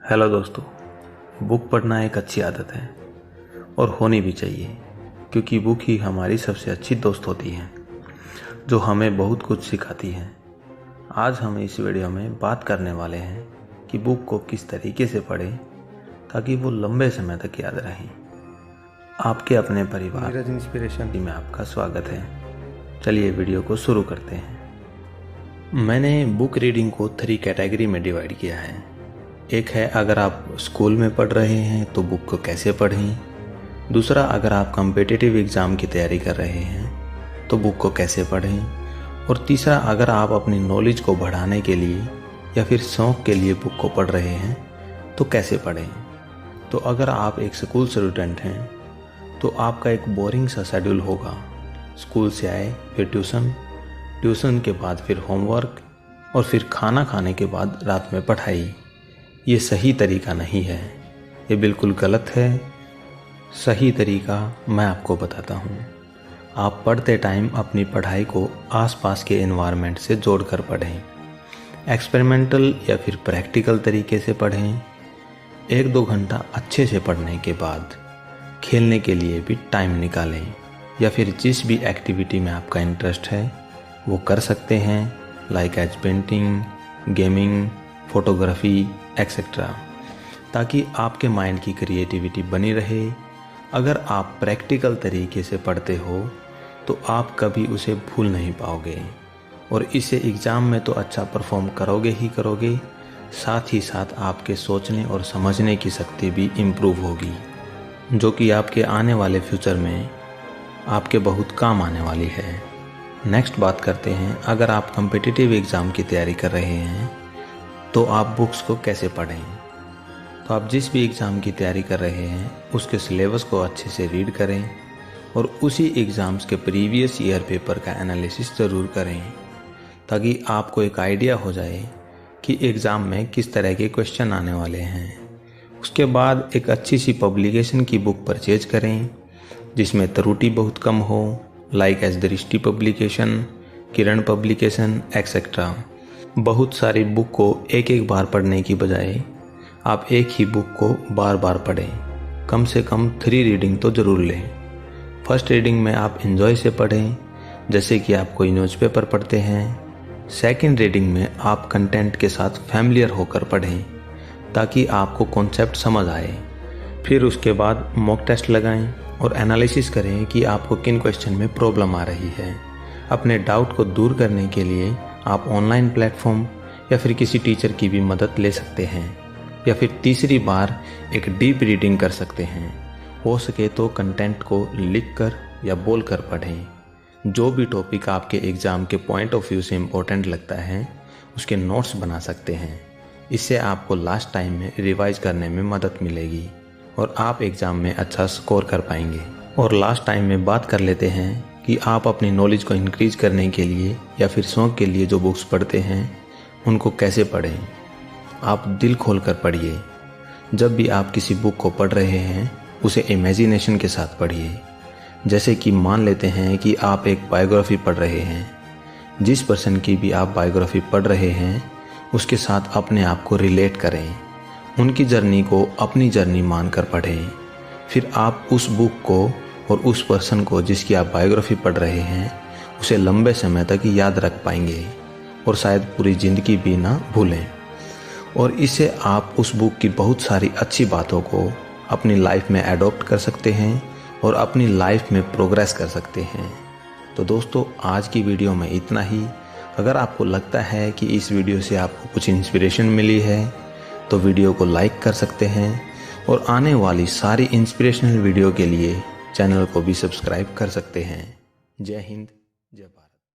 Hello दोस्तों, book पढ़ना एक अच्छी आदत है और होनी भी चाहिए, क्योंकि बुक ही हमारी सबसे अच्छी दोस्त होती है जो हमें बहुत कुछ सिखाती है। आज हम इस वीडियो में बात करने वाले हैं कि बुक को किस तरीके से पढ़ें ताकि वो लंबे समय तक याद रहें। आपके अपने परिवार नीरज इंस्पिरेशन में आपका स्वागत है। चलिए वीडियो को शुरू करते हैं। मैंने बुक रीडिंग को 3 कैटेगरी में डिवाइड किया है। एक है अगर आप स्कूल में पढ़ रहे हैं तो बुक को कैसे पढ़ें। दूसरा, अगर आप कॉम्पिटिटिव एग्ज़ाम की तैयारी कर रहे हैं तो बुक को कैसे पढ़ें। और तीसरा, अगर आप अपनी नॉलेज को बढ़ाने के लिए या फिर शौक़ के लिए बुक को पढ़ रहे हैं तो कैसे पढ़ें। तो अगर आप एक स्कूल स्टूडेंट हैं तो आपका एक बोरिंग सा शेड्यूल होगा। स्कूल से आए, फिर ट्यूशन के बाद फिर होमवर्क और फिर खाना खाने के बाद रात में पढ़ाई। ये सही तरीका नहीं है, ये बिल्कुल गलत है। सही तरीका मैं आपको बताता हूँ। आप पढ़ते टाइम अपनी पढ़ाई को आसपास के एनवायरनमेंट से जोड़कर पढ़ें। एक्सपेरिमेंटल या फिर प्रैक्टिकल तरीके से पढ़ें। 1-2 घंटा अच्छे से पढ़ने के बाद खेलने के लिए भी टाइम निकालें, या फिर जिस भी एक्टिविटी में आपका इंटरेस्ट है वो कर सकते हैं, like as painting, gaming, photography etcetera, ताकि आपके माइंड की क्रिएटिविटी बनी रहे। अगर आप प्रैक्टिकल तरीके से पढ़ते हो तो आप कभी उसे भूल नहीं पाओगे और इसे एग्ज़ाम में तो अच्छा परफॉर्म करोगे ही करोगे, साथ ही साथ आपके सोचने और समझने की शक्ति भी इम्प्रूव होगी, जो कि आपके आने वाले फ्यूचर में आपके बहुत काम आने वाली है। नेक्स्ट बात करते हैं, अगर आप कॉम्पिटिटिव एग्ज़ाम की तैयारी कर रहे हैं तो आप बुक्स को कैसे पढ़ें। तो आप जिस भी एग्ज़ाम की तैयारी कर रहे हैं उसके सिलेबस को अच्छे से रीड करें और उसी एग्ज़ाम्स के प्रीवियस ईयर पेपर का एनालिसिस ज़रूर करें, ताकि आपको एक आइडिया हो जाए कि एग्ज़ाम में किस तरह के क्वेश्चन आने वाले हैं। उसके बाद एक अच्छी सी पब्लिकेशन की बुक परचेज करें जिसमें त्रुटि बहुत कम हो, लाइक एज दृष्टि पब्लिकेशन, किरण पब्लिकेशन एक्सेट्रा। बहुत सारी बुक को एक बार पढ़ने की बजाय आप एक ही बुक को बार बार पढ़ें। कम से कम 3 रीडिंग तो ज़रूर लें। फर्स्ट रीडिंग में आप एंजॉय से पढ़ें, जैसे कि आप कोई न्यूज़पेपर पढ़ते हैं। सेकंड रीडिंग में आप कंटेंट के साथ फैमिलियर होकर पढ़ें ताकि आपको कॉन्सेप्ट समझ आए। फिर उसके बाद मॉक टेस्ट लगाएं और एनालिसिस करें कि आपको किन क्वेश्चन में प्रॉब्लम आ रही है। अपने डाउट को दूर करने के लिए आप ऑनलाइन प्लेटफॉर्म या फिर किसी टीचर की भी मदद ले सकते हैं, या फिर तीसरी बार एक डीप रीडिंग कर सकते हैं। हो सके तो कंटेंट को लिख कर या बोल कर पढ़ें। जो भी टॉपिक आपके एग्ज़ाम के पॉइंट ऑफ व्यू से इम्पोर्टेंट लगता है उसके नोट्स बना सकते हैं। इससे आपको लास्ट टाइम में रिवाइज करने में मदद मिलेगी और आप एग्ज़ाम में अच्छा स्कोर कर पाएंगे। और लास्ट टाइम में बात कर लेते हैं कि आप अपनी नॉलेज को इंक्रीज करने के लिए या फिर शौक़ के लिए जो बुक्स पढ़ते हैं उनको कैसे पढ़ें। आप दिल खोल कर पढ़िए। जब भी आप किसी बुक को पढ़ रहे हैं उसे इमेजिनेशन के साथ पढ़िए। जैसे कि मान लेते हैं कि आप एक बायोग्राफी पढ़ रहे हैं। जिस पर्सन की भी आप बायोग्राफी पढ़ रहे हैं उसके साथ अपने आप को रिलेट करें, उनकी जर्नी को अपनी जर्नी मानकर पढ़ें। फिर आप उस बुक को और उस पर्सन को जिसकी आप बायोग्राफी पढ़ रहे हैं उसे लंबे समय तक याद रख पाएंगे और शायद पूरी ज़िंदगी भी ना भूलें। और इससे आप उस बुक की बहुत सारी अच्छी बातों को अपनी लाइफ में एडॉप्ट कर सकते हैं और अपनी लाइफ में प्रोग्रेस कर सकते हैं। तो दोस्तों, आज की वीडियो में इतना ही। अगर आपको लगता है कि इस वीडियो से आपको कुछ इंस्पिरेशन मिली है तो वीडियो को लाइक कर सकते हैं और आने वाली सारी इंस्पिरेशनल वीडियो के लिए चैनल को भी सब्सक्राइब कर सकते हैं। जय हिंद, जय भारत।